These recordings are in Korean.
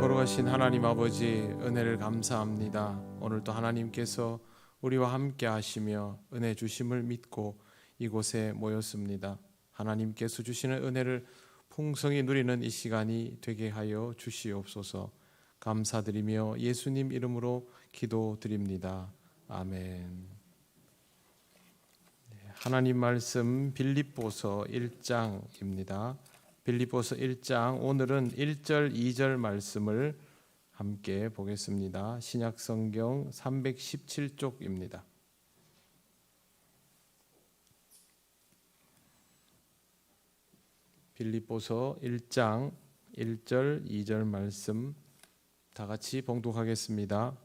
거룩하신 하나님 아버지, 은혜를 감사합니다. 오늘도 하나님께서 우리와 함께 하시며 은혜 주심을 믿고 이곳에 모였습니다. 하나님께서 주시는 은혜를 풍성히 누리는 이 시간이 되게 하여 주시옵소서. 감사드리며 예수님 이름으로 기도드립니다. 아멘. 하나님 말씀 빌립보서 1장입니다. 빌립보서 1장, 오늘은 1절 2절 말씀을 함께 보겠습니다. 신약성경 317쪽입니다. 빌립보서 1장 1절 2절 말씀 다 같이 봉독하겠습니다.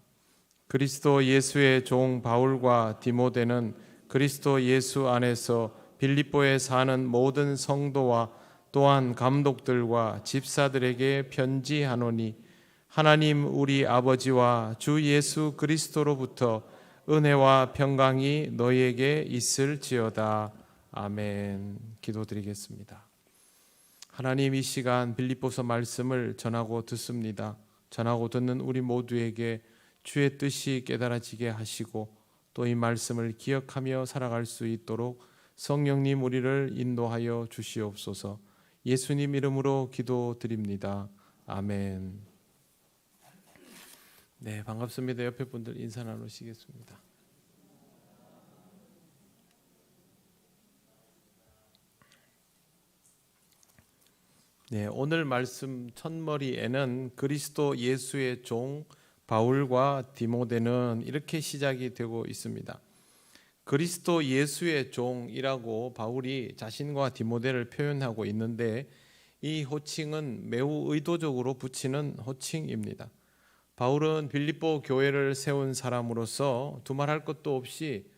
그리스도 예수의 종 바울과 디모데는 그리스도 예수 안에서 빌립보에 사는 모든 성도와 또한 감독들과 집사들에게 편지하노니, 하나님 우리 아버지와 주 예수 그리스도로부터 은혜와 평강이 너희에게 있을지어다. 아멘. 기도드리겠습니다. 하나님, 이 시간 빌립보서 말씀을 전하고 듣습니다. 전하고 듣는 우리 모두에게 주의 뜻이 깨달아지게 하시고 또 이 말씀을 기억하며 살아갈 수 있도록 성령님 우리를 인도하여 주시옵소서. 예수님 이름으로 기도드립니다. 아멘. 네, 반갑습니다. 옆에 분들 인사 나누시겠습니다. 네, 오늘 말씀 첫머리에는 그리스도 예수의 종 바울과 디모데는 이렇게 시작이 되고 있습니다. 그리스도 예수의 종이라고 바울이 자신과 디모데를 표현하고 있는데, 이 호칭은 매우 의도적으로 붙이는 호칭입니다. 바울은 빌립보 교회를 세운 사람으로서 두말할 것도 없이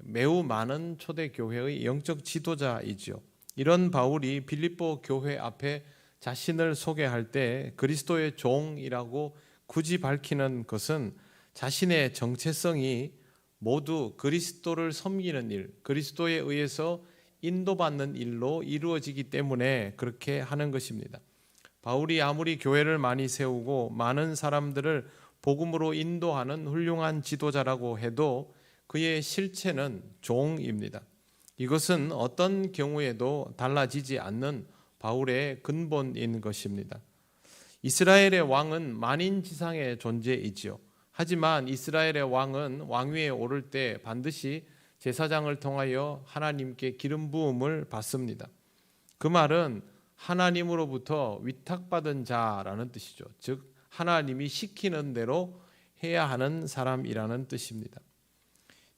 매우 많은 초대교회의 영적 지도자이죠. 이런 바울이 빌립보 교회 앞에 자신을 소개할 때 그리스도의 종이라고 굳이 밝히는 것은 자신의 정체성이 모두 그리스도를 섬기는 일, 그리스도에 의해서 인도받는 일로 이루어지기 때문에 그렇게 하는 것입니다. 바울이 아무리 교회를 많이 세우고 많은 사람들을 복음으로 인도하는 훌륭한 지도자라고 해도 그의 실체는 종입니다. 이것은 어떤 경우에도 달라지지 않는 바울의 근본인 것입니다. 이스라엘의 왕은 만인지상의 존재이지요. 하지만 이스라엘의 왕은 왕위에 오를 때 반드시 제사장을 통하여 하나님께 기름 부음을 받습니다. 그 말은 하나님으로부터 위탁받은 자라는 뜻이죠. 즉 하나님이 시키는 대로 해야 하는 사람이라는 뜻입니다.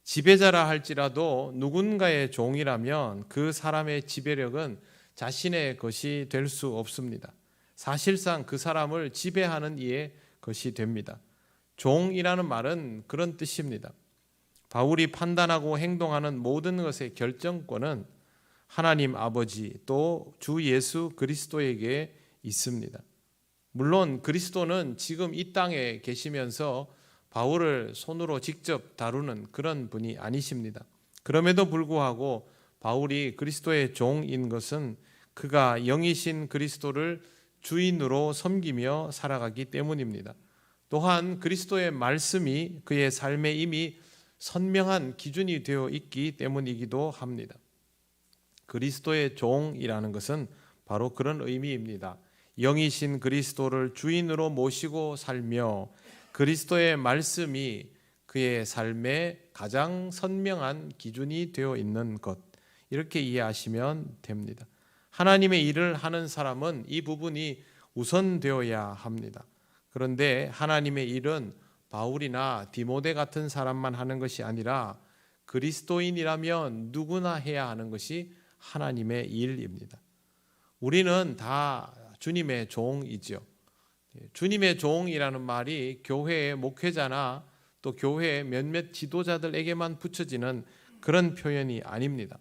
지배자라 할지라도 누군가의 종이라면 그 사람의 지배력은 자신의 것이 될 수 없습니다. 사실상 그 사람을 지배하는 이의 것이 됩니다. 종이라는 말은 그런 뜻입니다. 바울이 판단하고 행동하는 모든 것의 결정권은 하나님 아버지 또 주 예수 그리스도에게 있습니다. 물론 그리스도는 지금 이 땅에 계시면서 바울을 손으로 직접 다루는 그런 분이 아니십니다. 그럼에도 불구하고 바울이 그리스도의 종인 것은 그가 영이신 그리스도를 주인으로 섬기며 살아가기 때문입니다. 또한 그리스도의 말씀이 그의 삶에 이미 선명한 기준이 되어 있기 때문이기도 합니다. 그리스도의 종이라는 것은 바로 그런 의미입니다. 영이신 그리스도를 주인으로 모시고 살며 그리스도의 말씀이 그의 삶에 가장 선명한 기준이 되어 있는 것, 이렇게 이해하시면 됩니다. 하나님의 일을 하는 사람은 이 부분이 우선되어야 합니다. 그런데 하나님의 일은 바울이나 디모데 같은 사람만 하는 것이 아니라 그리스도인이라면 누구나 해야 하는 것이 하나님의 일입니다. 우리는 다 주님의 종이죠. 주님의 종이라는 말이 교회의 목회자나 또 교회의 몇몇 지도자들에게만 붙여지는 그런 표현이 아닙니다.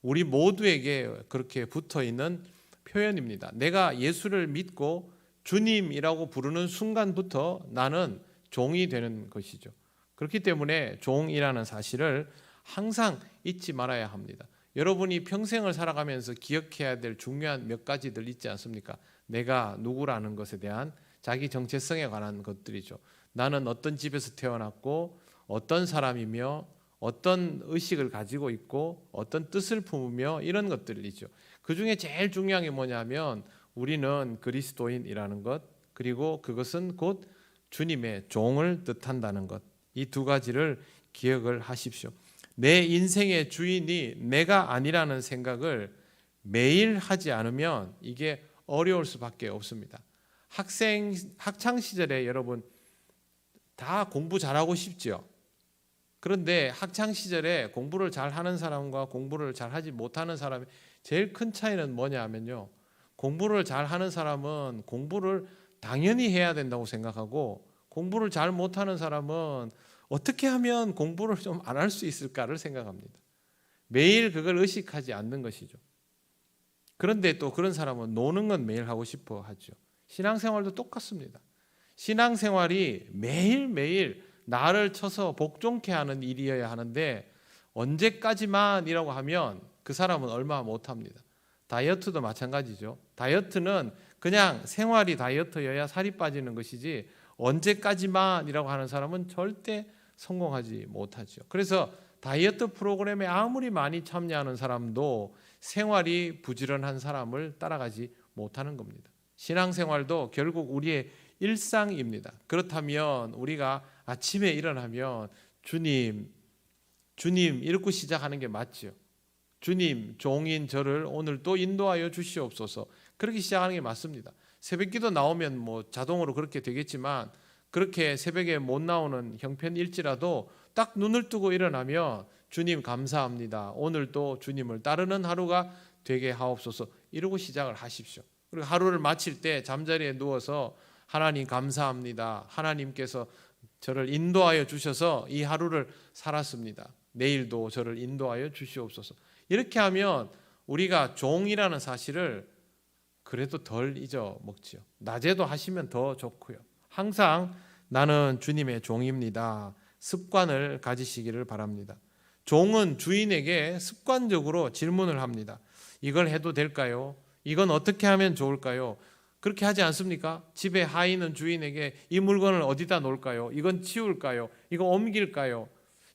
우리 모두에게 그렇게 붙어있는 표현입니다. 내가 예수를 믿고 주님이라고 부르는 순간부터 나는 종이 되는 것이죠. 그렇기 때문에 종이라는 사실을 항상 잊지 말아야 합니다. 여러분이 평생을 살아가면서 기억해야 될 중요한 몇 가지들 있지 않습니까? 내가 누구라는 것에 대한 자기 정체성에 관한 것들이죠. 나는 어떤 집에서 태어났고 어떤 사람이며 어떤 의식을 가지고 있고 어떤 뜻을 품으며 이런 것들이죠. 그 중에 제일 중요한 게 뭐냐면 우리는 그리스도인이라는 것, 그리고 그것은 곧 주님의 종을 뜻한다는 것. 이 두 가지를 기억을 하십시오. 내 인생의 주인이 내가 아니라는 생각을 매일 하지 않으면 이게 어려울 수밖에 없습니다. 학창 시절에 여러분 다 공부 잘하고 싶죠. 그런데 학창 시절에 공부를 잘하는 사람과 공부를 잘하지 못하는 사람의 제일 큰 차이는 뭐냐면요. 공부를 잘하는 사람은 공부를 당연히 해야 된다고 생각하고 공부를 잘 못하는 사람은 어떻게 하면 공부를 좀 안 할 수 있을까를 생각합니다. 매일 그걸 의식하지 않는 것이죠. 그런데 또 그런 사람은 노는 건 매일 하고 싶어 하죠. 신앙생활도 똑같습니다. 신앙생활이 매일매일 나를 쳐서 복종케 하는 일이어야 하는데 언제까지만이라고 하면 그 사람은 얼마 못합니다. 다이어트도 마찬가지죠. 다이어트는 그냥 생활이 다이어트여야 살이 빠지는 것이지 언제까지만이라고 하는 사람은 절대 성공하지 못하죠. 그래서 다이어트 프로그램에 아무리 많이 참여하는 사람도 생활이 부지런한 사람을 따라가지 못하는 겁니다. 신앙생활도 결국 우리의 일상입니다. 그렇다면 우리가 아침에 일어나면 주님 이렇게 시작하는 게 맞죠. 주님, 종인 저를 오늘 또 인도하여 주시옵소서. 그렇게 시작하는 게 맞습니다. 새벽기도 나오면 뭐 자동으로 그렇게 되겠지만 그렇게 새벽에 못 나오는 형편일지라도 딱 눈을 뜨고 일어나면 주님 감사합니다. 오늘 또 주님을 따르는 하루가 되게 하옵소서. 이러고 시작을 하십시오. 그리고 하루를 마칠 때 잠자리에 누워서 하나님 감사합니다. 하나님께서 저를 인도하여 주셔서 이 하루를 살았습니다. 내일도 저를 인도하여 주시옵소서. 이렇게 하면 우리가 종이라는 사실을 그래도 덜 잊어먹지요. 낮에도 하시면 더 좋고요. 항상 나는 주님의 종입니다. 습관을 가지시기를 바랍니다. 종은 주인에게 습관적으로 질문을 합니다. 이걸 해도 될까요? 이건 어떻게 하면 좋을까요? 그렇게 하지 않습니까? 집에 하인은 주인에게 이 물건을 어디다 놓을까요? 이건 치울까요? 이거 옮길까요?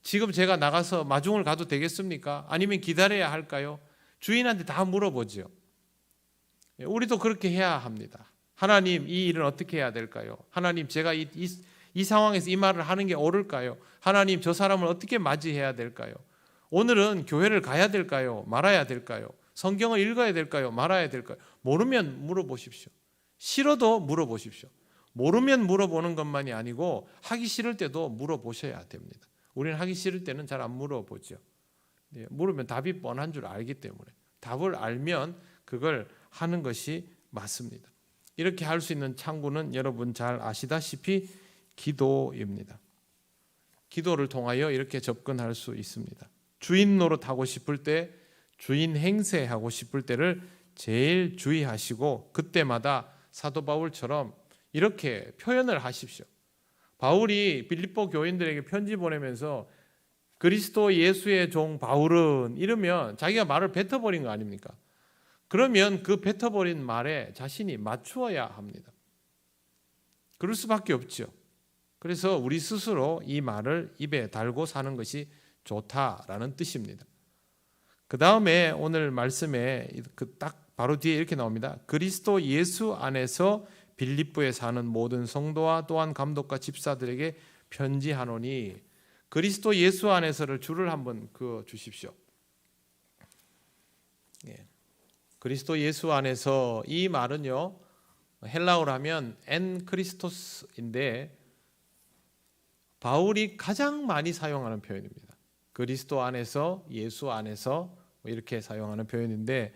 지금 제가 나가서 마중을 가도 되겠습니까? 아니면 기다려야 할까요? 주인한테 다 물어보죠. 우리도 그렇게 해야 합니다. 하나님, 이 일은 어떻게 해야 될까요? 하나님, 제가 이 상황에서 이 말을 하는 게 옳을까요? 하나님, 저 사람을 어떻게 맞이해야 될까요? 오늘은 교회를 가야 될까요? 말아야 될까요? 성경을 읽어야 될까요? 말아야 될까요? 모르면 물어보십시오. 싫어도 물어보십시오. 모르면 물어보는 것만이 아니고 하기 싫을 때도 물어보셔야 됩니다. 우리는 하기 싫을 때는 잘 안 물어보죠. 물으면 답이 뻔한 줄 알기 때문에 답을 알면 그걸 하는 것이 맞습니다. 이렇게 할 수 있는 창구는 여러분 잘 아시다시피 기도입니다. 기도를 통하여 이렇게 접근할 수 있습니다. 주인 노릇하고 싶을 때, 주인 행세하고 싶을 때를 제일 주의하시고 그때마다 사도 바울처럼 이렇게 표현을 하십시오. 바울이 빌립보 교인들에게 편지 보내면서 그리스도 예수의 종 바울은 이러면 자기가 말을 뱉어버린 거 아닙니까? 그러면 그 뱉어버린 말에 자신이 맞추어야 합니다. 그럴 수밖에 없죠. 그래서 우리 스스로 이 말을 입에 달고 사는 것이 좋다라는 뜻입니다. 그 다음에 오늘 말씀에 딱 바로 뒤에 이렇게 나옵니다. 그리스도 예수 안에서 빌립보에 사는 모든 성도와 또한 감독과 집사들에게 편지하노니, 그리스도 예수 안에서를 줄을 한번 그어 주십시오. 그리스도 예수 안에서, 이 말은요 헬라어로 하면 엔 크리스토스인데 바울이 가장 많이 사용하는 표현입니다. 그리스도 안에서, 예수 안에서 이렇게 사용하는 표현인데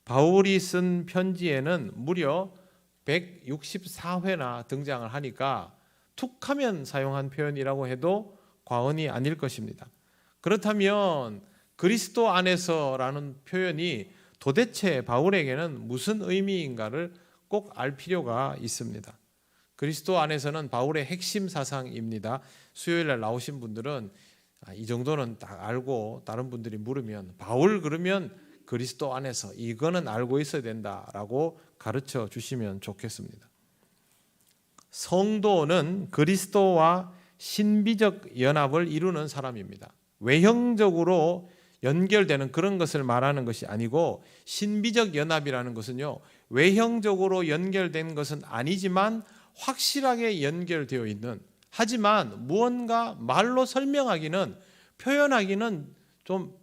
바울이 쓴 편지에는 무려 164회나 등장을 하니까 툭하면 사용한 표현이라고 해도 과언이 아닐 것입니다. 그렇다면 그리스도 안에서라는 표현이 도대체 바울에게는 무슨 의미인가를 꼭 알 필요가 있습니다. 그리스도 안에서는 바울의 핵심 사상입니다. 수요일날 나오신 분들은 이 정도는 딱 알고 다른 분들이 물으면 바울 그러면 그리스도 안에서 이거는 알고 있어야 된다라고 가르쳐 주시면 좋겠습니다. 성도는 그리스도와 신비적 연합을 이루는 사람입니다. 외형적으로 연결되는 그런 것을 말하는 것이 아니고, 신비적 연합이라는 것은요, 외형적으로 연결된 것은 아니지만 확실하게 연결되어 있는, 하지만 무언가 말로 설명하기는, 표현하기는 좀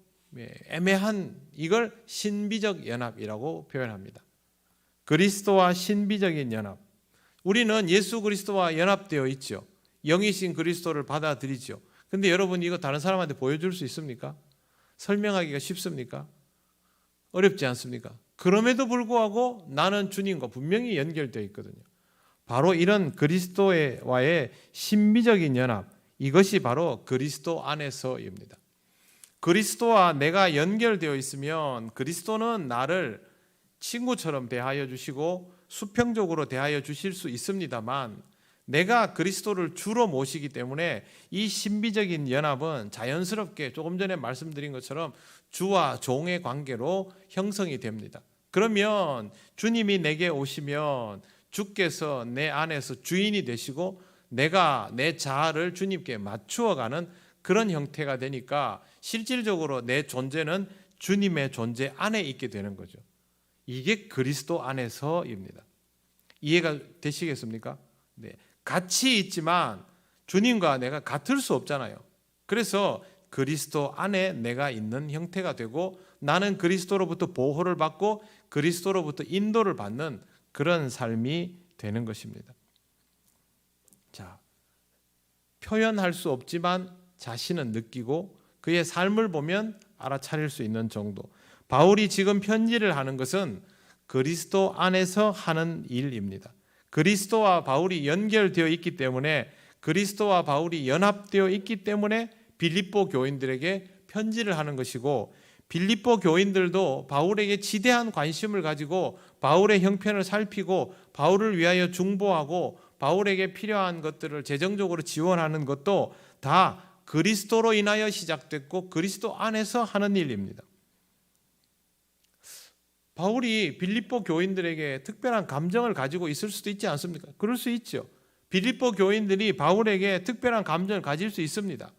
애매한, 이걸 신비적 연합이라고 표현합니다. 그리스도와 신비적인 연합. 우리는 예수 그리스도와 연합되어 있죠. 영이신 그리스도를 받아들이죠. 근데 여러분, 이거 다른 사람한테 보여줄 수 있습니까? 설명하기가 쉽습니까? 어렵지 않습니까? 그럼에도 불구하고 나는 주님과 분명히 연결되어 있거든요. 바로 이런 그리스도와의 신비적인 연합, 이것이 바로 그리스도 안에서입니다. 그리스도와 내가 연결되어 있으면 그리스도는 나를 친구처럼 대하여 주시고 수평적으로 대하여 주실 수 있습니다만, 내가 그리스도를 주로 모시기 때문에 이 신비적인 연합은 자연스럽게 조금 전에 말씀드린 것처럼 주와 종의 관계로 형성이 됩니다. 그러면 주님이 내게 오시면 주께서 내 안에서 주인이 되시고 내가 내 자아를 주님께 맞추어가는 그런 형태가 되니까 실질적으로 내 존재는 주님의 존재 안에 있게 되는 거죠. 이게 그리스도 안에서입니다. 이해가 되시겠습니까? 네. 같이 있지만 주님과 내가 같을 수 없잖아요. 그래서 그리스도 안에 내가 있는 형태가 되고, 나는 그리스도로부터 보호를 받고 그리스도로부터 인도를 받는 그런 삶이 되는 것입니다. 자, 표현할 수 없지만 자신은 느끼고 그의 삶을 보면 알아차릴 수 있는 정도. 바울이 지금 편지를 하는 것은 그리스도 안에서 하는 일입니다. 그리스도와 바울이 연결되어 있기 때문에, 그리스도와 바울이 연합되어 있기 때문에 빌립보 교인들에게 편지를 하는 것이고, 빌립보 교인들도 바울에게 지대한 관심을 가지고 바울의 형편을 살피고 바울을 위하여 중보하고 바울에게 필요한 것들을 재정적으로 지원하는 것도 다 그리스도로 인하여 시작됐고 그리스도 안에서 하는 일입니다. 바울이 빌립보 교인들에게 특별한 감정을 가지고 있을 수도 있지 않습니까? 그럴 수 있죠. 빌립보 교인들이 바울에게 특별한 감정을 가질 수 있습니다.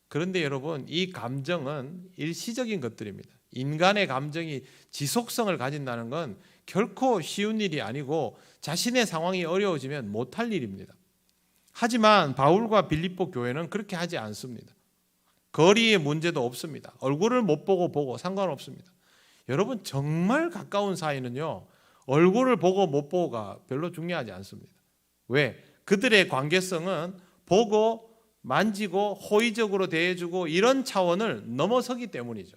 그런데 여러분, 이 감정은 일시적인 것들입니다. 인간의 감정이 지속성을 가진다는 건 결코 쉬운 일이 아니고 자신의 상황이 어려워지면 못할 일입니다. 하지만 바울과 빌립보 교회는 그렇게 하지 않습니다. 거리의 문제도 없습니다. 얼굴을 못 보고 상관없습니다. 여러분, 정말 가까운 사이는요, 얼굴을 보고 못 보고가 별로 중요하지 않습니다. 왜? 그들의 관계성은 보고 만지고 호의적으로 대해주고 이런 차원을 넘어서기 때문이죠.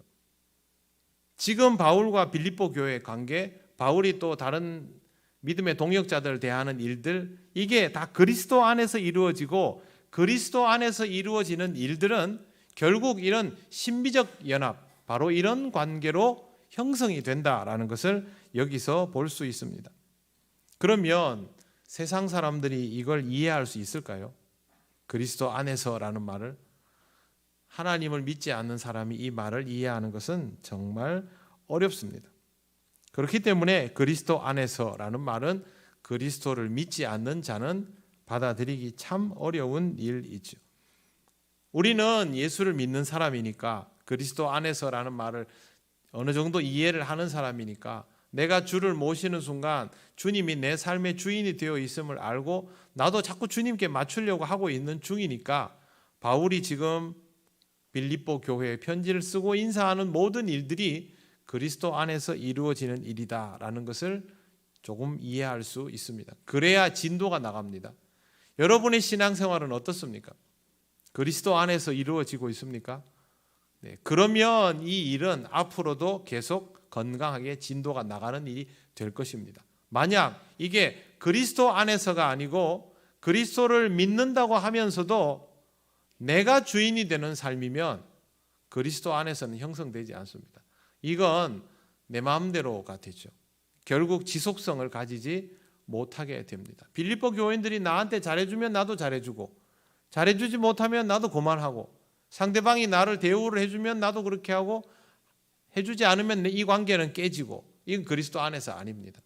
지금 바울과 빌립보 교회의 관계, 바울이 또 다른 믿음의 동역자들을 대하는 일들, 이게 다 그리스도 안에서 이루어지고, 그리스도 안에서 이루어지는 일들은 결국 이런 신비적 연합, 바로 이런 관계로 형성이 된다라는 것을 여기서 볼 수 있습니다. 그러면 세상 사람들이 이걸 이해할 수 있을까요? 그리스도 안에서라는 말을, 하나님을 믿지 않는 사람이 이 말을 이해하는 것은 정말 어렵습니다. 그렇기 때문에 그리스도 안에서라는 말은 그리스도를 믿지 않는 자는 받아들이기 참 어려운 일이죠. 우리는 예수를 믿는 사람이니까, 그리스도 안에서라는 말을 어느 정도 이해를 하는 사람이니까, 내가 주를 모시는 순간 주님이 내 삶의 주인이 되어 있음을 알고 나도 자꾸 주님께 맞추려고 하고 있는 중이니까, 바울이 지금 빌립보 교회에 편지를 쓰고 인사하는 모든 일들이 그리스도 안에서 이루어지는 일이다라는 것을 조금 이해할 수 있습니다. 그래야 진도가 나갑니다. 여러분의 신앙생활은 어떻습니까? 그리스도 안에서 이루어지고 있습니까? 네, 그러면 이 일은 앞으로도 계속 건강하게 진도가 나가는 일이 될 것입니다. 만약 이게 그리스도 안에서가 아니고 그리스도를 믿는다고 하면서도 내가 주인이 되는 삶이면 그리스도 안에서는 형성되지 않습니다. 이건 내 마음대로가 되죠. 결국 지속성을 가지지 못하게 됩니다. 빌립보 교인들이 나한테 잘해주면 나도 잘해주고, 잘해주지 못하면 나도 그만하고, 상대방이 나를 대우를 해주면 나도 그렇게 하고, 해주지 않으면 이 관계는 깨지고, 이건 그리스도 안에서 아닙니다.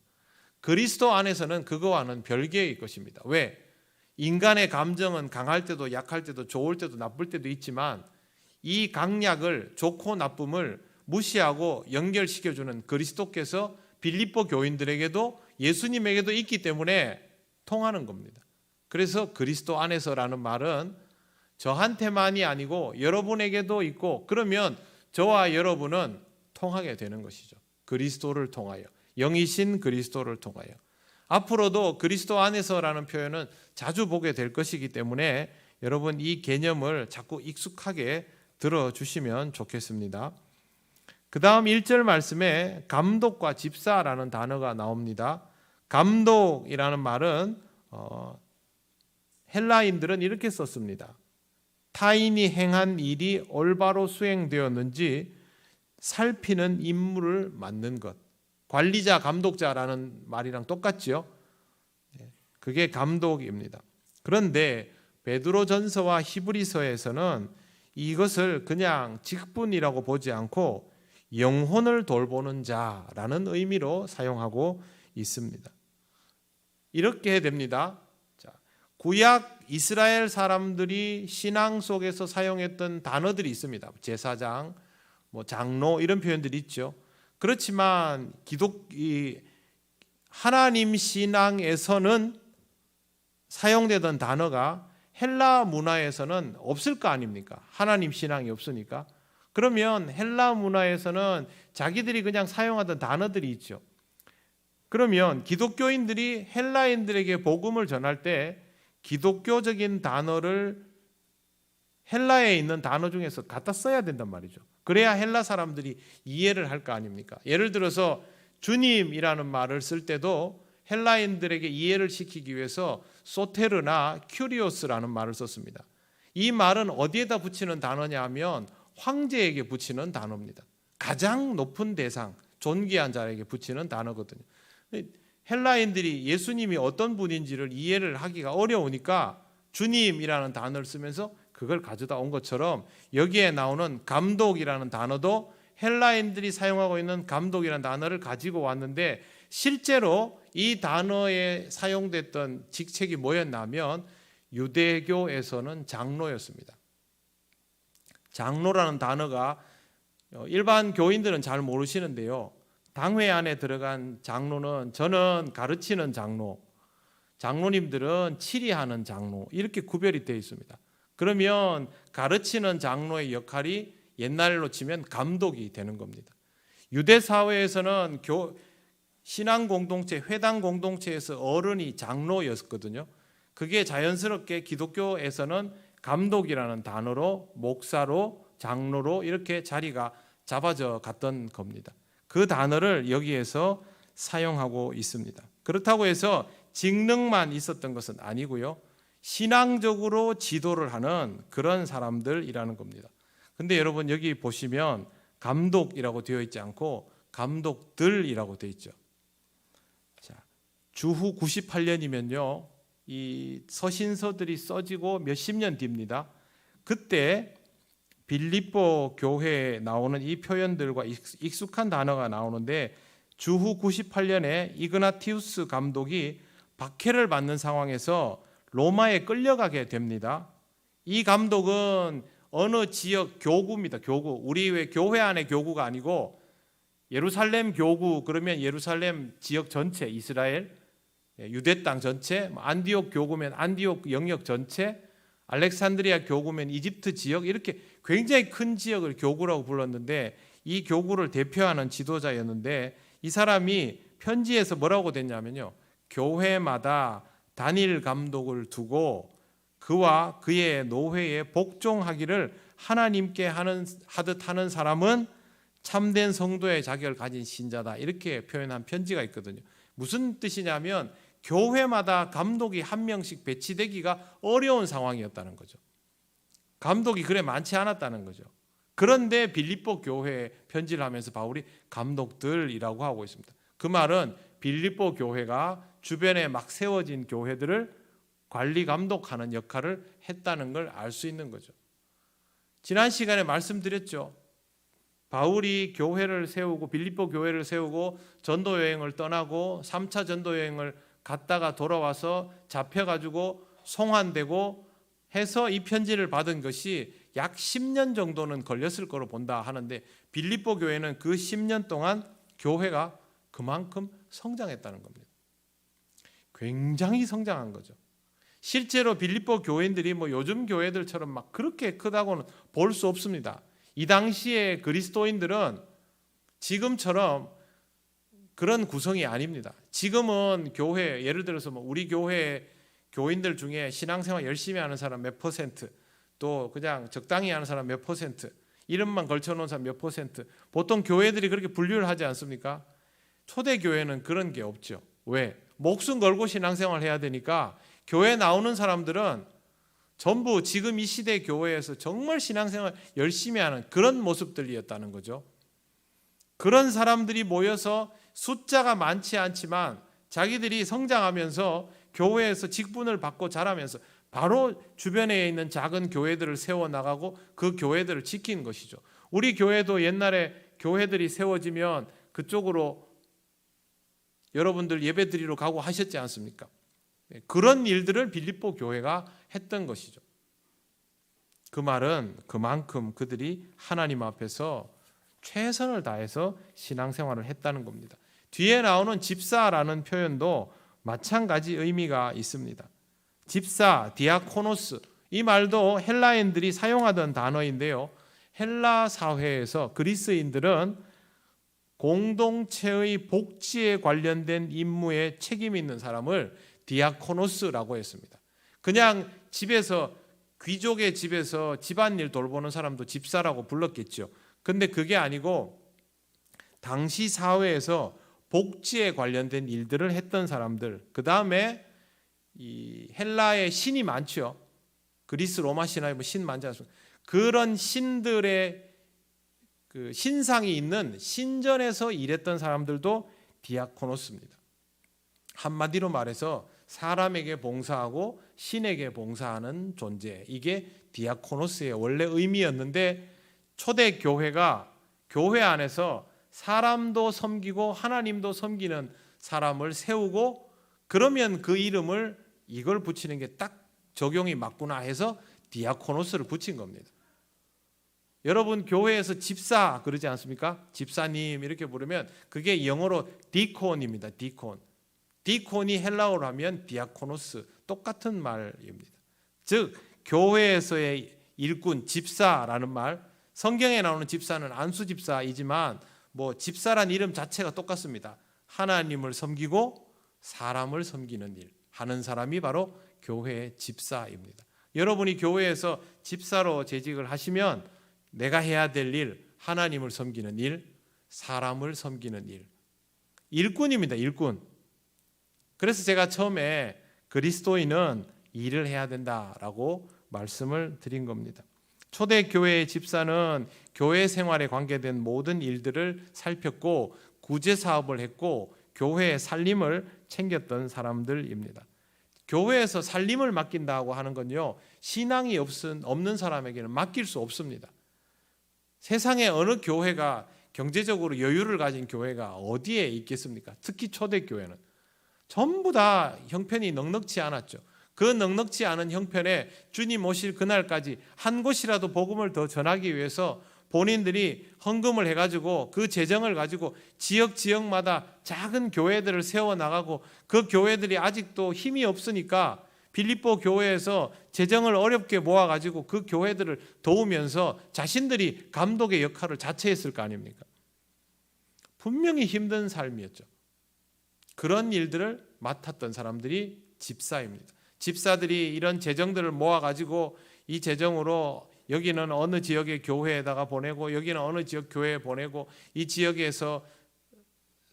그리스도 안에서는 그거와는 별개의 것입니다. 왜? 인간의 감정은 강할 때도 약할 때도 좋을 때도 나쁠 때도 있지만 이 강약을 좋고 나쁨을 무시하고 연결시켜주는 그리스도께서 빌립보 교인들에게도 예수님에게도 있기 때문에 통하는 겁니다. 그래서 그리스도 안에서라는 말은 저한테만이 아니고 여러분에게도 있고, 그러면 저와 여러분은 통하게 되는 것이죠. 그리스도를 통하여, 영이신 그리스도를 통하여. 앞으로도 그리스도 안에서라는 표현은 자주 보게 될 것이기 때문에 여러분 이 개념을 자꾸 익숙하게 들어주시면 좋겠습니다. 그 다음 1절 말씀에 감독과 집사라는 단어가 나옵니다. 감독이라는 말은 헬라인들은 이렇게 썼습니다. 타인이 행한 일이 올바로 수행되었는지 살피는 임무를 맡는 것. 관리자, 감독자라는 말이랑 똑같죠. 그게 감독입니다. 그런데 베드로전서와 히브리서에서는 이것을 그냥 직분이라고 보지 않고 영혼을 돌보는 자라는 의미로 사용하고 있습니다. 이렇게 됩니다. 구약 이스라엘 사람들이 신앙 속에서 사용했던 단어들이 있습니다. 제사장, 장로 이런 표현들이 있죠. 그렇지만 하나님 신앙에서는 사용되던 단어가 헬라 문화에서는 없을 거 아닙니까? 하나님 신앙이 없으니까. 그러면 헬라 문화에서는 자기들이 그냥 사용하던 단어들이 있죠. 그러면 기독교인들이 헬라인들에게 복음을 전할 때 기독교적인 단어를 헬라에 있는 단어 중에서 갖다 써야 된단 말이죠. 그래야 헬라 사람들이 이해를 할 거 아닙니까? 예를 들어서 주님이라는 말을 쓸 때도 헬라인들에게 이해를 시키기 위해서 소테르나 큐리오스라는 말을 썼습니다. 이 말은 어디에다 붙이는 단어냐 하면 황제에게 붙이는 단어입니다. 가장 높은 대상, 존귀한 자에게 붙이는 단어거든요. 헬라인들이 예수님이 어떤 분인지를 이해를 하기가 어려우니까 주님이라는 단어를 쓰면서 그걸 가져다 온 것처럼 여기에 나오는 감독이라는 단어도 헬라인들이 사용하고 있는 감독이라는 단어를 가지고 왔는데 실제로 이 단어에 사용됐던 직책이 뭐였냐면 유대교에서는 장로였습니다. 장로라는 단어가 일반 교인들은 잘 모르시는데요. 당회 안에 들어간 장로는 저는 가르치는 장로, 장로님들은 치리하는 장로 이렇게 구별이 되어 있습니다. 그러면 가르치는 장로의 역할이 옛날로 치면 감독이 되는 겁니다. 유대 사회에서는 신앙 공동체, 회당 공동체에서 어른이 장로였거든요. 그게 자연스럽게 기독교에서는 감독이라는 단어로 목사로 장로로 이렇게 자리가 잡아져 갔던 겁니다. 그 단어를 여기에서 사용하고 있습니다. 그렇다고 해서 직능만 있었던 것은 아니고요. 신앙적으로 지도를 하는 그런 사람들이라는 겁니다. 근데 여러분 여기 보시면 감독이라고 되어 있지 않고 감독들이라고 되어 있죠. 자, 주후 98년이면요. 이 서신서들이 써지고 몇십 년 뒤입니다. 그때 빌립보 교회에 나오는 이 표현들과 익숙한 단어가 나오는데 주후 98년에 이그나티우스 감독이 박해를 받는 상황에서 로마에 끌려가게 됩니다. 이 감독은 어느 지역 교구입니다. 교구. 우리 왜 교회 안에 교구가 아니고 예루살렘 교구 그러면 예루살렘 지역 전체 이스라엘 유대 땅 전체, 안디옥 교구면 안디옥 영역 전체, 알렉산드리아 교구면 이집트 지역 이렇게 굉장히 큰 지역을 교구라고 불렀는데 이 교구를 대표하는 지도자였는데 이 사람이 편지에서 뭐라고 됐냐면요. 교회마다 단일 감독을 두고 그와 그의 노회에 복종하기를 하나님께 하듯 하는 사람은 참된 성도의 자격을 가진 신자다. 이렇게 표현한 편지가 있거든요. 무슨 뜻이냐면 교회마다 감독이 한 명씩 배치되기가 어려운 상황이었다는 거죠. 감독이 그래 많지 않았다는 거죠. 그런데 빌립보 교회에 편지를 하면서 바울이 감독들이라고 하고 있습니다. 그 말은 빌립보 교회가 주변에 막 세워진 교회들을 관리 감독하는 역할을 했다는 걸 알 수 있는 거죠. 지난 시간에 말씀드렸죠. 바울이 교회를 세우고 빌립보 교회를 세우고 전도 여행을 떠나고 3차 전도 여행을 갔다가 돌아와서 잡혀가지고 송환되고 해서 이 편지를 받은 것이 약 10년 정도는 걸렸을 거로 본다 하는데, 빌립보 교회는 그 10년 동안 교회가 그만큼 성장했다는 겁니다. 굉장히 성장한 거죠. 실제로 빌립보 교인들이 뭐 요즘 교회들처럼 막 그렇게 크다고는 볼 수 없습니다. 이 당시에 그리스도인들은 지금처럼 그런 구성이 아닙니다. 지금은 교회, 예를 들어서 뭐 우리 교회 교인들 중에 신앙생활 열심히 하는 사람 몇 퍼센트, 또 그냥 적당히 하는 사람 몇 퍼센트, 이름만 걸쳐놓은 사람 몇 퍼센트, 보통 교회들이 그렇게 분류를 하지 않습니까? 초대교회는 그런 게 없죠. 왜? 목숨 걸고 신앙생활 해야 되니까 교회 나오는 사람들은 전부 지금 이 시대 교회에서 정말 신앙생활 열심히 하는 그런 모습들이었다는 거죠. 그런 사람들이 모여서 숫자가 많지 않지만 자기들이 성장하면서 교회에서 직분을 받고 자라면서 바로 주변에 있는 작은 교회들을 세워나가고 그 교회들을 지키는 것이죠. 우리 교회도 옛날에 교회들이 세워지면 그쪽으로 여러분들 예배드리러 가고 하셨지 않습니까? 그런 일들을 빌립보 교회가 했던 것이죠. 그 말은 그만큼 그들이 하나님 앞에서 최선을 다해서 신앙생활을 했다는 겁니다. 뒤에 나오는 집사라는 표현도 마찬가지 의미가 있습니다. 집사, 디아코노스, 이 말도 헬라인들이 사용하던 단어인데요. 헬라 사회에서 그리스인들은 공동체의 복지에 관련된 임무에 책임 있는 사람을 디아코노스라고 했습니다. 그냥 집에서, 귀족의 집에서 집안일 돌보는 사람도 집사라고 불렀겠죠. 근데 그게 아니고 당시 사회에서 복지에 관련된 일들을 했던 사람들, 그 다음에 이 헬라의 신이 많죠. 그리스 로마 신화에 뭐 신 많지 않습니까? 그런 신들의 그 신상이 있는 신전에서 일했던 사람들도 디아코노스입니다. 한마디로 말해서 사람에게 봉사하고 신에게 봉사하는 존재, 이게 디아코노스의 원래 의미였는데, 초대 교회가 교회 안에서 사람도 섬기고 하나님도 섬기는 사람을 세우고, 그러면 그 이름을 이걸 붙이는 게 딱 적용이 맞구나 해서 디아코노스를 붙인 겁니다. 여러분 교회에서 집사 그러지 않습니까? 집사님 이렇게 부르면 그게 영어로 디콘입니다. 디콘. 디콘이 헬라어로 하면 디아코노스, 똑같은 말입니다. 즉 교회에서의 일꾼, 집사라는 말, 성경에 나오는 집사는 안수 집사이지만 뭐 집사란 이름 자체가 똑같습니다. 하나님을 섬기고 사람을 섬기는 일 하는 사람이 바로 교회의 집사입니다. 여러분이 교회에서 집사로 재직을 하시면 내가 해야 될 일, 하나님을 섬기는 일, 사람을 섬기는 일, 일꾼입니다. 일꾼. 그래서 제가 처음에 그리스도인은 일을 해야 된다라고 말씀을 드린 겁니다. 초대교회의 집사는 교회 생활에 관계된 모든 일들을 살폈고 구제사업을 했고 교회의 살림을 챙겼던 사람들입니다. 교회에서 살림을 맡긴다고 하는 건요, 신앙이 없는 사람에게는 맡길 수 없습니다. 세상에 어느 교회가 경제적으로 여유를 가진 교회가 어디에 있겠습니까? 특히 초대교회는 전부 다 형편이 넉넉지 않았죠. 그 넉넉지 않은 형편에 주님 오실 그날까지 한 곳이라도 복음을 더 전하기 위해서 본인들이 헌금을 해가지고 그 재정을 가지고 지역마다 작은 교회들을 세워나가고, 그 교회들이 아직도 힘이 없으니까 빌립보 교회에서 재정을 어렵게 모아가지고 그 교회들을 도우면서 자신들이 감독의 역할을 자처했을 거 아닙니까? 분명히 힘든 삶이었죠. 그런 일들을 맡았던 사람들이 집사입니다. 집사들이 이런 재정들을 모아가지고 이 재정으로 여기는 어느 지역의 교회에다가 보내고 여기는 어느 지역 교회에 보내고, 이 지역에서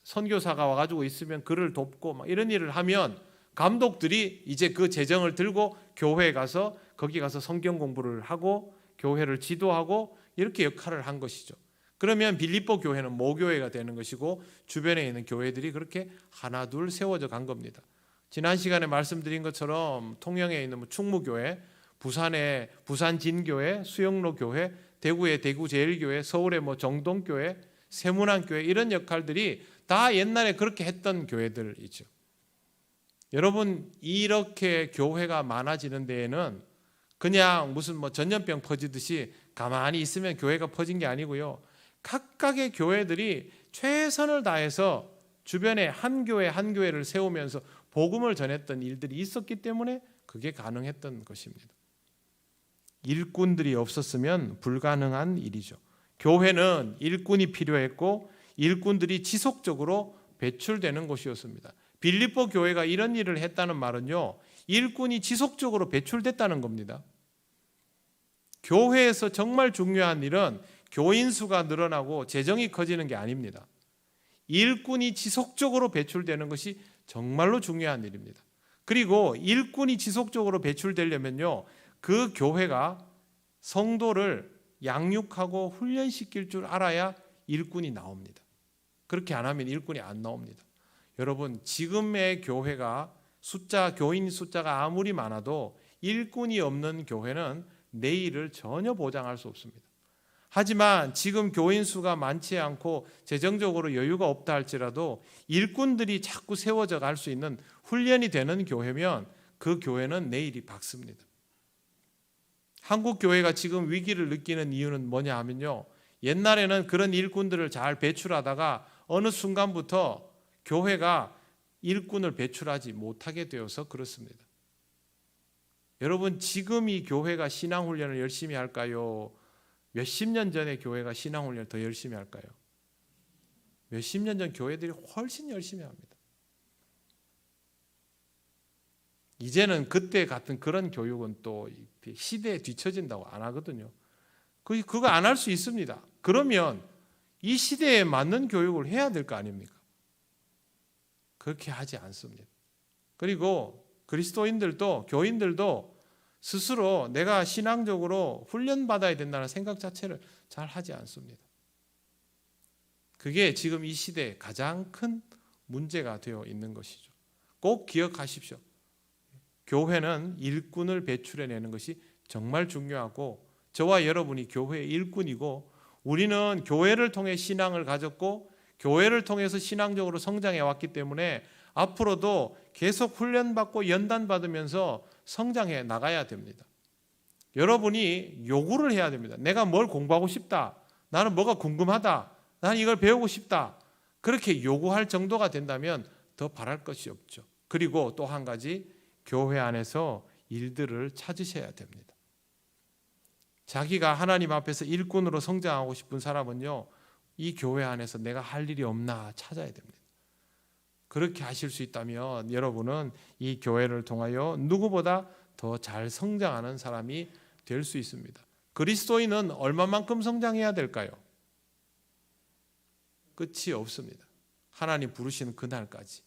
선교사가 와가지고 있으면 그를 돕고 막 이런 일을 하면 감독들이 이제 그 재정을 들고 교회에 가서 거기 가서 성경 공부를 하고 교회를 지도하고 이렇게 역할을 한 것이죠. 그러면 빌립보 교회는 모교회가 되는 것이고 주변에 있는 교회들이 그렇게 하나둘 세워져 간 겁니다. 지난 시간에 말씀드린 것처럼 통영에 있는 충무교회, 부산의 부산진교회, 수영로교회, 대구의 대구제일교회, 서울의 정동교회, 세문안교회, 이런 역할들이 다 옛날에 그렇게 했던 교회들이죠. 여러분, 이렇게 교회가 많아지는 데에는 그냥 무슨 전염병 퍼지듯이 가만히 있으면 교회가 퍼진 게 아니고요. 각각의 교회들이 최선을 다해서 주변에 한 교회 한 교회를 세우면서 복음을 전했던 일들이 있었기 때문에 그게 가능했던 것입니다. 일꾼들이 없었으면 불가능한 일이죠. 교회는 일꾼이 필요했고 일꾼들이 지속적으로 배출되는 곳이었습니다. 빌립보 교회가 이런 일을 했다는 말은요, 일꾼이 지속적으로 배출됐다는 겁니다. 교회에서 정말 중요한 일은 교인 수가 늘어나고 재정이 커지는 게 아닙니다. 일꾼이 지속적으로 배출되는 것이 정말로 중요한 일입니다. 그리고 일꾼이 지속적으로 배출되려면요, 그 교회가 성도를 양육하고 훈련시킬 줄 알아야 일꾼이 나옵니다. 그렇게 안 하면 일꾼이 안 나옵니다. 여러분, 지금의 교회가 교인 숫자가 아무리 많아도 일꾼이 없는 교회는 내일을 전혀 보장할 수 없습니다. 하지만 지금 교인 수가 많지 않고 재정적으로 여유가 없다 할지라도 일꾼들이 자꾸 세워져 갈 수 있는 훈련이 되는 교회면 그 교회는 내일이 밝습니다. 한국 교회가 지금 위기를 느끼는 이유는 뭐냐 하면요, 옛날에는 그런 일꾼들을 잘 배출하다가 어느 순간부터 교회가 일꾼을 배출하지 못하게 되어서 그렇습니다. 여러분, 지금 이 교회가 신앙훈련을 열심히 할까요? 몇십 년 전에 교회가 신앙훈련을 더 열심히 할까요? 몇십 년 전 교회들이 훨씬 열심히 합니다. 이제는 그때 같은 그런 교육은 또 시대에 뒤처진다고 안 하거든요. 그거 안 할 수 있습니다. 그러면 이 시대에 맞는 교육을 해야 될 거 아닙니까? 그렇게 하지 않습니다. 그리고 그리스도인들도 교인들도 스스로 내가 신앙적으로 훈련받아야 된다는 생각 자체를 잘 하지 않습니다. 그게 지금 이 시대에 가장 큰 문제가 되어 있는 것이죠. 꼭 기억하십시오. 교회는 일꾼을 배출해내는 것이 정말 중요하고 저와 여러분이 교회의 일꾼이고 우리는 교회를 통해 신앙을 가졌고 교회를 통해서 신앙적으로 성장해 왔기 때문에 앞으로도 계속 훈련받고 연단받으면서 성장해 나가야 됩니다. 여러분이 요구를 해야 됩니다. 내가 뭘 공부하고 싶다. 나는 뭐가 궁금하다. 나는 이걸 배우고 싶다. 그렇게 요구할 정도가 된다면 더 바랄 것이 없죠. 그리고 또 한 가지, 교회 안에서 일들을 찾으셔야 됩니다. 자기가 하나님 앞에서 일꾼으로 성장하고 싶은 사람은요, 이 교회 안에서 내가 할 일이 없나 찾아야 됩니다. 그렇게 하실 수 있다면 여러분은 이 교회를 통하여 누구보다 더 잘 성장하는 사람이 될 수 있습니다. 그리스도인은 얼마만큼 성장해야 될까요? 끝이 없습니다. 하나님 부르시는 그날까지.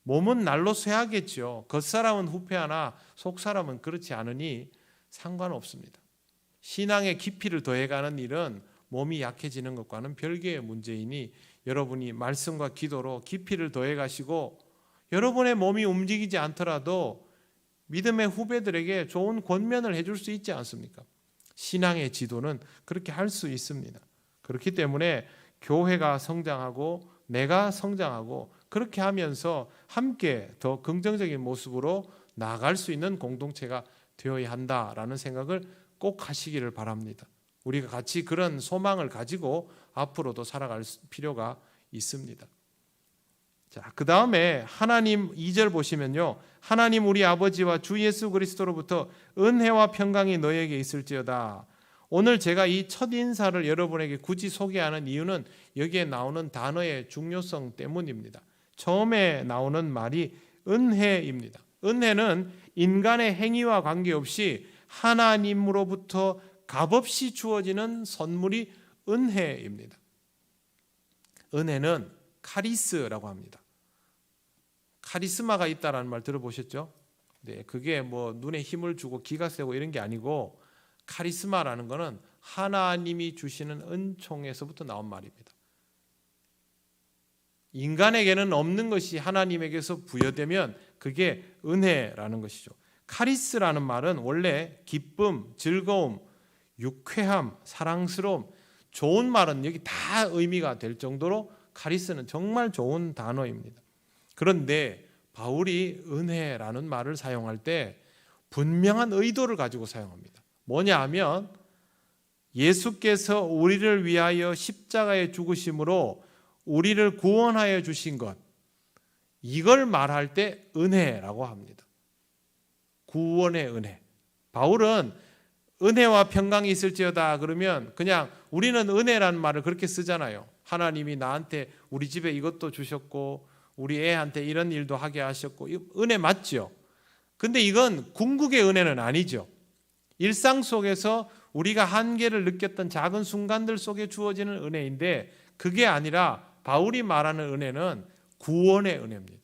몸은 날로 쇠하겠죠. 겉사람은 후패하나 속사람은 그렇지 않으니 상관없습니다. 신앙의 깊이를 더해가는 일은 몸이 약해지는 것과는 별개의 문제이니 여러분이 말씀과 기도로 깊이를 더해가시고 여러분의 몸이 움직이지 않더라도 믿음의 후배들에게 좋은 권면을 해줄 수 있지 않습니까? 신앙의 지도는 그렇게 할 수 있습니다. 그렇기 때문에 교회가 성장하고 내가 성장하고 그렇게 하면서 함께 더 긍정적인 모습으로 나아갈 수 있는 공동체가 되어야 한다라는 생각을 꼭 하시기를 바랍니다. 우리가 같이 그런 소망을 가지고 앞으로도 살아갈 필요가 있습니다. 자, 그 다음에 하나님 2절 보시면요, 하나님 우리 아버지와 주 예수 그리스도로부터 은혜와 평강이 너에게 있을지어다. 오늘 제가 이 첫 인사를 여러분에게 굳이 소개하는 이유는 여기에 나오는 단어의 중요성 때문입니다. 처음에 나오는 말이 은혜입니다. 은혜는 인간의 행위와 관계없이 하나님으로부터 값없이 주어지는 선물이 은혜입니다. 은혜는 카리스라고 합니다. 카리스마가 있다라는 말 들어보셨죠? 네, 그게 뭐 눈에 힘을 주고 기가 세고 이런 게 아니고 카리스마라는 것은 하나님이 주시는 은총에서부터 나온 말입니다. 인간에게는 없는 것이 하나님에게서 부여되면 그게 은혜라는 것이죠. 카리스라는 말은 원래 기쁨, 즐거움, 유쾌함, 사랑스러움, 좋은 말은 여기 다 의미가 될 정도로 카리스는 정말 좋은 단어입니다. 그런데 바울이 은혜라는 말을 사용할 때 분명한 의도를 가지고 사용합니다. 뭐냐 하면 예수께서 우리를 위하여 십자가에 죽으심으로 우리를 구원하여 주신 것, 이걸 말할 때 은혜라고 합니다. 구원의 은혜. 바울은 은혜와 평강이 있을지어다 그러면 그냥 우리는 은혜라는 말을 그렇게 쓰잖아요. 하나님이 나한테 우리 집에 이것도 주셨고 우리 애한테 이런 일도 하게 하셨고, 은혜 맞죠? 근데 이건 궁극의 은혜는 아니죠. 일상 속에서 우리가 한계를 느꼈던 작은 순간들 속에 주어지는 은혜인데, 그게 아니라 바울이 말하는 은혜는 구원의 은혜입니다.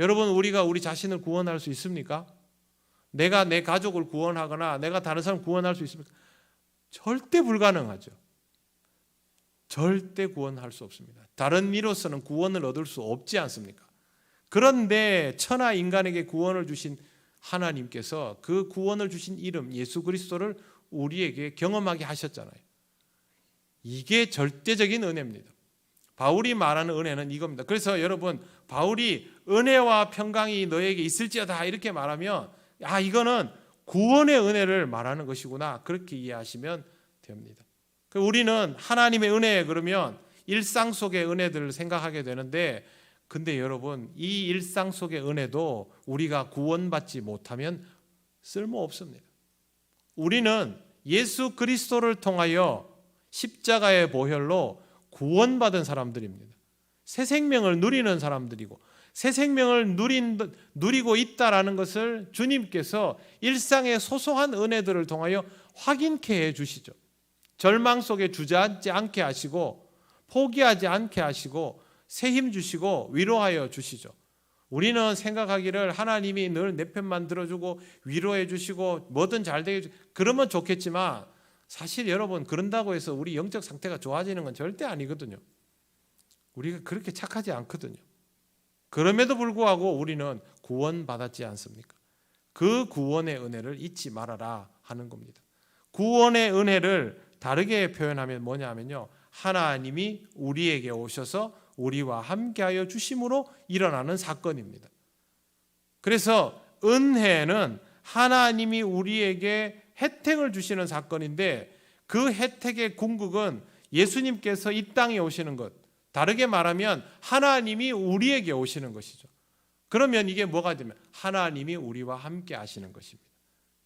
여러분, 우리가 우리 자신을 구원할 수 있습니까? 내가 내 가족을 구원하거나 내가 다른 사람 구원할 수 있습니까? 절대 불가능하죠. 절대 구원할 수 없습니다. 다른 이로서는 구원을 얻을 수 없지 않습니까? 그런데 천하 인간에게 구원을 주신 하나님께서 그 구원을 주신 이름 예수 그리스도를 우리에게 경험하게 하셨잖아요. 이게 절대적인 은혜입니다. 바울이 말하는 은혜는 이겁니다. 그래서 여러분, 바울이 은혜와 평강이 너에게 있을지어다 이렇게 말하면 이거는 구원의 은혜를 말하는 것이구나, 그렇게 이해하시면 됩니다. 우리는 하나님의 은혜 그러면 일상 속의 은혜들을 생각하게 되는데, 근데 여러분, 이 일상 속의 은혜도 우리가 구원받지 못하면 쓸모없습니다. 우리는 예수 그리스도를 통하여 십자가의 보혈로 구원받은 사람들입니다. 새 생명을 누리는 사람들이고, 새 생명을 누리고 있다라는 것을 주님께서 일상의 소소한 은혜들을 통하여 확인케 해주시죠. 절망 속에 주저앉지 않게 하시고, 포기하지 않게 하시고, 새 힘 주시고 위로하여 주시죠. 우리는 생각하기를 하나님이 늘 내 편만 들어주고 위로해 주시고 뭐든 잘 되게 그러면 좋겠지만, 사실 여러분, 그런다고 해서 우리 영적 상태가 좋아지는 건 절대 아니거든요. 우리가 그렇게 착하지 않거든요. 그럼에도 불구하고 우리는 구원받았지 않습니까? 그 구원의 은혜를 잊지 말아라 하는 겁니다. 구원의 은혜를 다르게 표현하면 뭐냐 하면요, 하나님이 우리에게 오셔서 우리와 함께하여 주심으로 일어나는 사건입니다. 그래서 은혜는 하나님이 우리에게 혜택을 주시는 사건인데, 그 혜택의 궁극은 예수님께서 이 땅에 오시는 것, 다르게 말하면 하나님이 우리에게 오시는 것이죠. 그러면 이게 뭐가 되면 하나님이 우리와 함께 하시는 것입니다.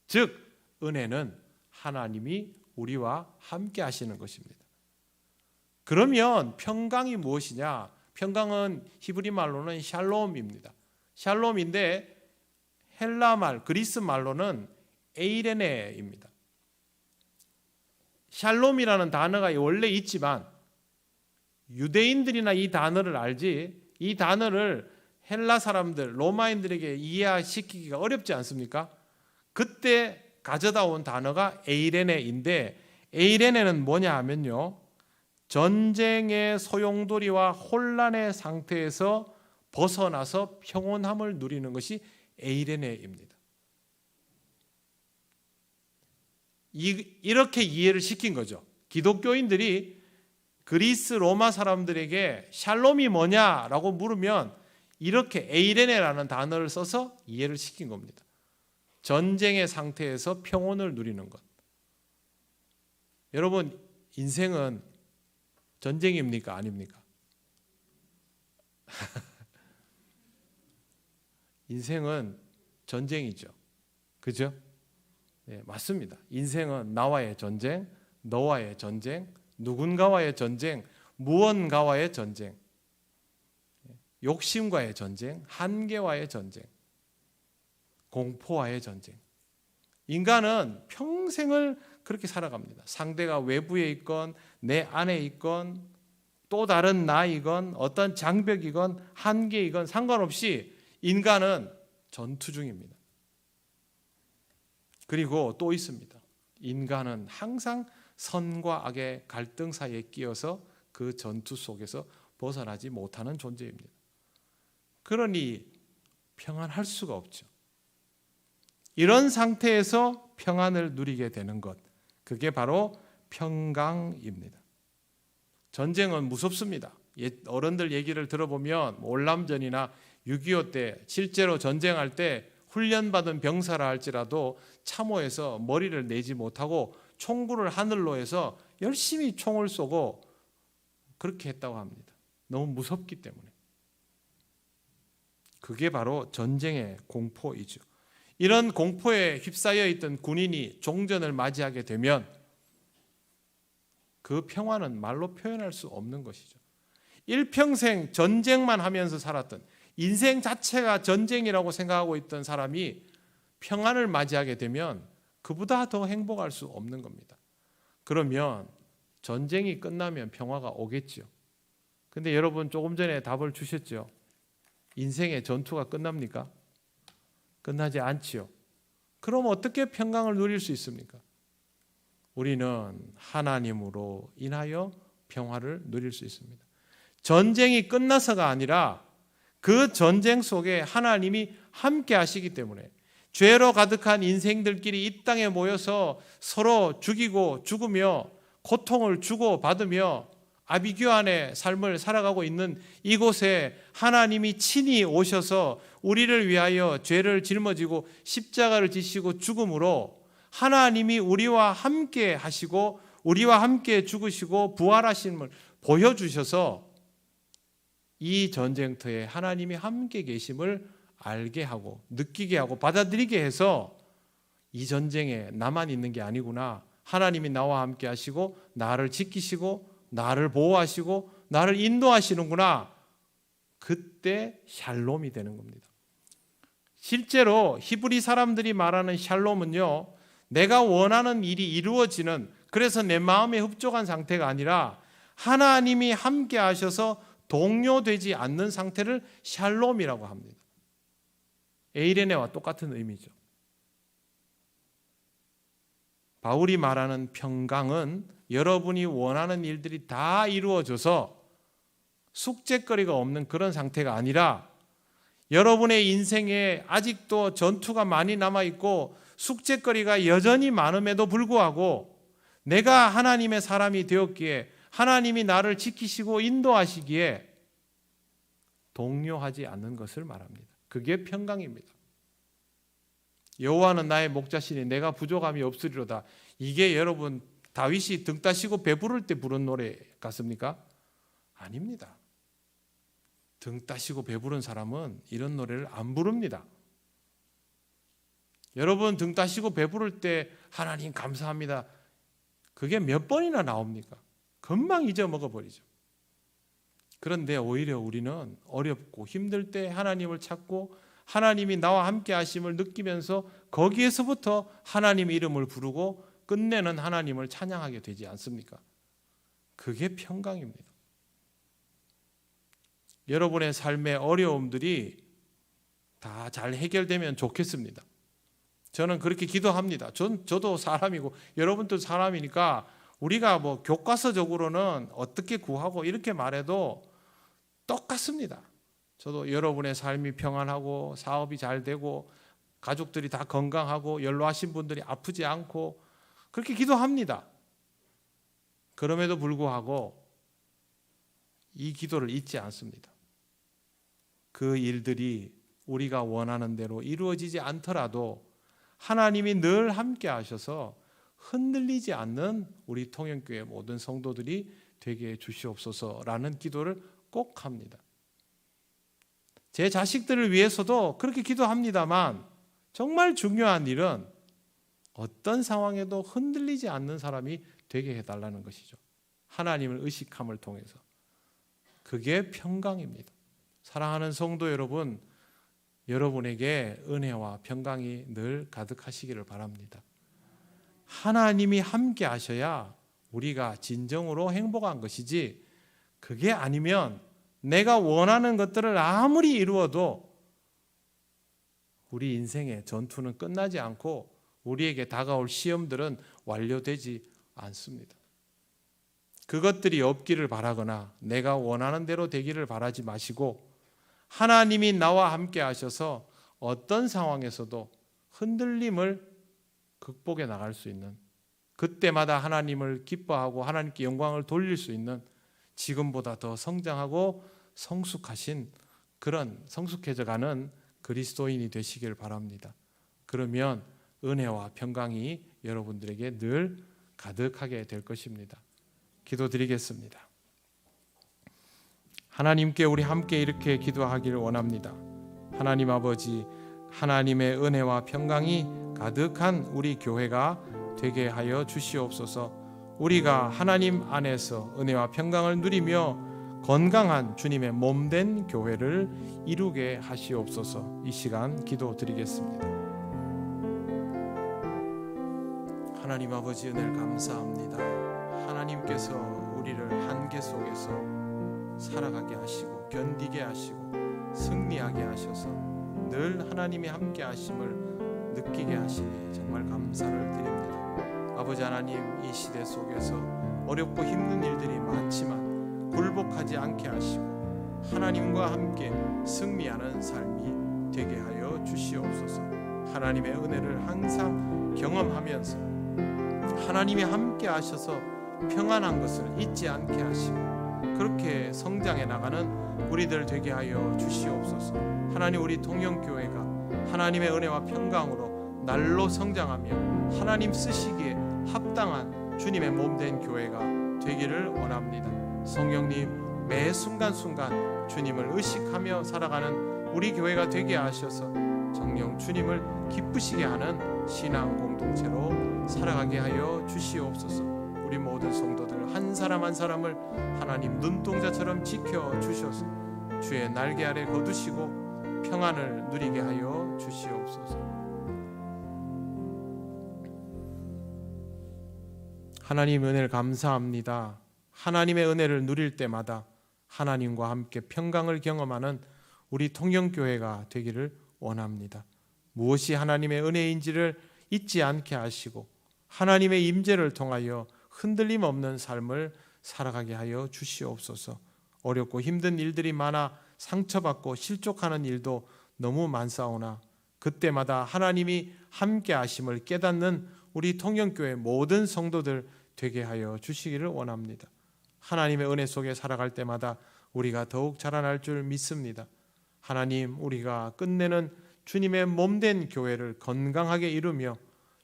즉 은혜는 하나님이 우리와 함께 하시는 것입니다. 그러면 평강이 무엇이냐? 평강은 히브리 말로는 샬롬입니다. 샬롬인데 헬라 말, 그리스 말로는 에이레네입니다. 샬롬이라는 단어가 원래 있지만 유대인들이나 이 단어를 알지, 이 단어를 헬라 사람들, 로마인들에게 이해시키기가 어렵지 않습니까? 그때 가져다 온 단어가 에이레네인데, 에이레네는 뭐냐 하면요, 전쟁의 소용돌이와 혼란의 상태에서 벗어나서 평온함을 누리는 것이 에이레네입니다. 이렇게 이해를 시킨 거죠. 기독교인들이 그리스 로마 사람들에게 샬롬이 뭐냐라고 물으면 이렇게 에이레네라는 단어를 써서 이해를 시킨 겁니다. 전쟁의 상태에서 평온을 누리는 것. 여러분, 인생은 전쟁입니까? 아닙니까? 인생은 전쟁이죠. 그죠? 네, 맞습니다. 인생은 나와의 전쟁, 너와의 전쟁, 누군가와의 전쟁, 무언가와의 전쟁, 욕심과의 전쟁, 한계와의 전쟁, 공포와의 전쟁. 인간은 평생을 그렇게 살아갑니다. 상대가 외부에 있건 내 안에 있건 또 다른 나이건 어떤 장벽이건 한계이건 상관없이 인간은 전투 중입니다. 그리고 또 있습니다. 인간은 항상 선과 악의 갈등 사이에 끼어서 그 전투 속에서 벗어나지 못하는 존재입니다. 그러니 평안할 수가 없죠. 이런 상태에서 평안을 누리게 되는 것, 그게 바로 평강입니다. 전쟁은 무섭습니다. 어른들 얘기를 들어보면 월남전이나 6.25 때 실제로 전쟁할 때 훈련받은 병사라 할지라도 참호에서 머리를 내지 못하고 총구를 하늘로 해서 열심히 총을 쏘고 그렇게 했다고 합니다. 너무 무섭기 때문에. 그게 바로 전쟁의 공포이죠. 이런 공포에 휩싸여 있던 군인이 종전을 맞이하게 되면 그 평화는 말로 표현할 수 없는 것이죠. 일평생 전쟁만 하면서 살았던, 인생 자체가 전쟁이라고 생각하고 있던 사람이 평안을 맞이하게 되면 그보다 더 행복할 수 없는 겁니다. 그러면 전쟁이 끝나면 평화가 오겠죠. 근데 여러분 조금 전에 답을 주셨죠. 인생의 전투가 끝납니까? 끝나지 않지요. 그럼 어떻게 평강을 누릴 수 있습니까? 우리는 하나님으로 인하여 평화를 누릴 수 있습니다. 전쟁이 끝나서가 아니라 그 전쟁 속에 하나님이 함께 하시기 때문에 죄로 가득한 인생들끼리 이 땅에 모여서 서로 죽이고 죽으며 고통을 주고받으며 아비규환의 삶을 살아가고 있는 이곳에 하나님이 친히 오셔서 우리를 위하여 죄를 짊어지고 십자가를 지시고 죽음으로 하나님이 우리와 함께 하시고 우리와 함께 죽으시고 부활하심을 보여주셔서 이 전쟁터에 하나님이 함께 계심을 알게 하고 느끼게 하고 받아들이게 해서 이 전쟁에 나만 있는 게 아니구나. 하나님이 나와 함께 하시고 나를 지키시고 나를 보호하시고 나를 인도하시는구나. 그때 샬롬이 되는 겁니다. 실제로 히브리 사람들이 말하는 샬롬은요, 내가 원하는 일이 이루어지는, 그래서 내 마음에 흡족한 상태가 아니라 하나님이 함께 하셔서 동요되지 않는 상태를 샬롬이라고 합니다. 에이레네와 똑같은 의미죠. 바울이 말하는 평강은 여러분이 원하는 일들이 다 이루어져서 숙제거리가 없는 그런 상태가 아니라 여러분의 인생에 아직도 전투가 많이 남아있고 숙제거리가 여전히 많음에도 불구하고 내가 하나님의 사람이 되었기에 하나님이 나를 지키시고 인도하시기에 동요하지 않는 것을 말합니다. 그게 평강입니다. 여호와는 나의 목자시니 내가 부족함이 없으리로다. 이게 여러분 다윗이 등 따시고 배부를 때 부른 노래 같습니까? 아닙니다. 등 따시고 배부른 사람은 이런 노래를 안 부릅니다. 여러분 등 따시고 배부를 때 하나님 감사합니다. 그게 몇 번이나 나옵니까? 금방 잊어먹어버리죠. 그런데 오히려 우리는 어렵고 힘들 때 하나님을 찾고 하나님이 나와 함께 하심을 느끼면서 거기에서부터 하나님의 이름을 부르고 끝내는 하나님을 찬양하게 되지 않습니까? 그게 평강입니다. 여러분의 삶의 어려움들이 다 잘 해결되면 좋겠습니다. 저는 그렇게 기도합니다. 저도 사람이고 여러분도 사람이니까 우리가 뭐 교과서적으로는 어떻게 구하고 이렇게 말해도 똑같습니다. 저도 여러분의 삶이 평안하고 사업이 잘 되고 가족들이 다 건강하고 연로하신 분들이 아프지 않고 그렇게 기도합니다. 그럼에도 불구하고 이 기도를 잊지 않습니다. 그 일들이 우리가 원하는 대로 이루어지지 않더라도 하나님이 늘 함께 하셔서 흔들리지 않는 우리 통영교회 모든 성도들이 되게 해주시옵소서라는 기도를 꼭 합니다. 제 자식들을 위해서도 그렇게 기도합니다만 정말 중요한 일은 어떤 상황에도 흔들리지 않는 사람이 되게 해달라는 것이죠. 하나님을 의식함을 통해서. 그게 평강입니다. 사랑하는 성도 여러분, 여러분에게 은혜와 평강이 늘 가득하시기를 바랍니다. 하나님이 함께 하셔야 우리가 진정으로 행복한 것이지 그게 아니면 내가 원하는 것들을 아무리 이루어도 우리 인생의 전투는 끝나지 않고 우리에게 다가올 시험들은 완료되지 않습니다. 그것들이 없기를 바라거나 내가 원하는 대로 되기를 바라지 마시고 하나님이 나와 함께 하셔서 어떤 상황에서도 흔들림을 극복해 나갈 수 있는, 그때마다 하나님을 기뻐하고 하나님께 영광을 돌릴 수 있는 지금보다 더 성장하고 성숙하신 그런 성숙해져가는 그리스도인이 되시길 바랍니다. 그러면 은혜와 평강이 여러분들에게 늘 가득하게 될 것입니다. 기도드리겠습니다. 하나님께 우리 함께 이렇게 기도하기를 원합니다. 하나님 아버지, 하나님의 은혜와 평강이 가득한 우리 교회가 되게 하여 주시옵소서. 우리가 하나님 안에서 은혜와 평강을 누리며 건강한 주님의 몸된 교회를 이루게 하시옵소서. 이 시간 기도드리겠습니다. 하나님 아버지, 은혜를 감사합니다. 하나님께서 우리를 한계 속에서 살아가게 하시고 견디게 하시고 승리하게 하셔서 늘 하나님이 함께 하심을 느끼게 하시니 정말 감사를 드립니다. 아버지 하나님, 이 시대 속에서 어렵고 힘든 일들이 많지만 굴복하지 않게 하시고 하나님과 함께 승리하는 삶이 되게 하여 주시옵소서. 하나님의 은혜를 항상 경험하면서 하나님이 함께 하셔서 평안한 것을 잊지 않게 하시고 그렇게 성장해 나가는 우리들 되게 하여 주시옵소서. 하나님, 우리 통영교회가 하나님의 은혜와 평강으로 날로 성장하며 하나님 쓰시기에 합당한 주님의 몸된 교회가 되기를 원합니다. 성령님, 매 순간순간 주님을 의식하며 살아가는 우리 교회가 되게 하셔서 정녕 주님을 기쁘시게 하는 신앙 공동체로 살아가게 하여 주시옵소서. 우리 모든 성도들 한 사람 한 사람을 하나님 눈동자처럼 지켜주셔서 주의 날개 아래 거두시고 평안을 누리게 하여 주시옵소서. 하나님 은혜를 감사합니다. 하나님의 은혜를 누릴 때마다 하나님과 함께 평강을 경험하는 우리 통영교회가 되기를 원합니다. 무엇이 하나님의 은혜인지를 잊지 않게 하시고 하나님의 임재를 통하여 흔들림 없는 삶을 살아가게 하여 주시옵소서. 어렵고 힘든 일들이 많아 상처받고 실족하는 일도 너무 많사오나 그때마다 하나님이 함께 하심을 깨닫는 우리 통영교회 모든 성도들 되게 하여 주시기를 원합니다. 하나님의 은혜 속에 살아갈 때마다 우리가 더욱 자라날 줄 믿습니다. 하나님, 우리가 끝내는 주님의 몸된 교회를 건강하게 이루며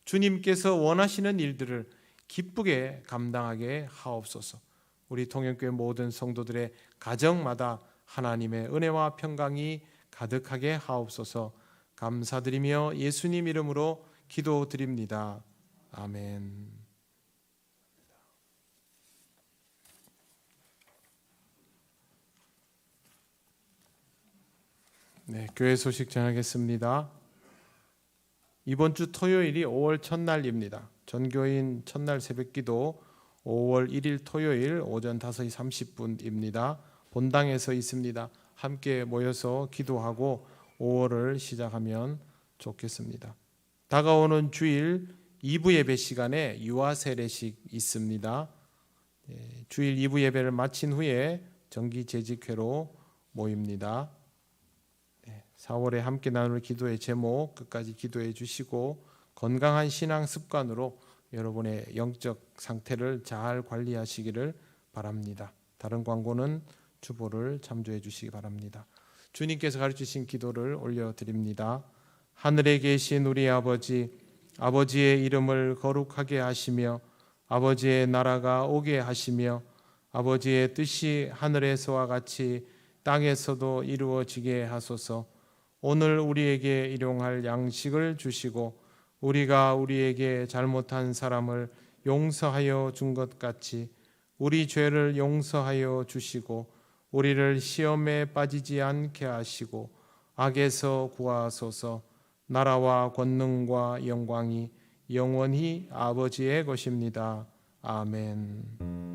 주님께서 원하시는 일들을 기쁘게 감당하게 하옵소서. 우리 통영교회 모든 성도들의 가정마다 하나님의 은혜와 평강이 가득하게 하옵소서. 감사드리며 예수님 이름으로 기도드립니다. 아멘. 네, 교회 소식 전하겠습니다. 이번 주 토요일이 5월 첫날입니다. 전교인 첫날 새벽기도 5월 1일 토요일 오전 5시 30분입니다. 본당에서 있습니다. 함께 모여서 기도하고 5월을 시작하면 좋겠습니다. 다가오는 주일 2부 예배 시간에 유아 세례식 있습니다. 주일 2부 예배를 마친 후에 정기 재직회로 모입니다. 4월에 함께 나눌 기도의 제목 끝까지 기도해 주시고 건강한 신앙 습관으로 여러분의 영적 상태를 잘 관리하시기를 바랍니다. 다른 광고는 주보를 참조해 주시기 바랍니다. 주님께서 가르치신 기도를 올려드립니다. 하늘에 계신 우리 아버지, 아버지의 이름을 거룩하게 하시며 아버지의 나라가 오게 하시며 아버지의 뜻이 하늘에서와 같이 땅에서도 이루어지게 하소서. 오늘 우리에게 일용할 양식을 주시고 우리가 우리에게 잘못한 사람을 용서하여 준 것 같이 우리 죄를 용서하여 주시고 우리를 시험에 빠지지 않게 하시고 악에서 구하소서. 나라와 권능과 영광이 영원히 아버지의 것입니다. 아멘.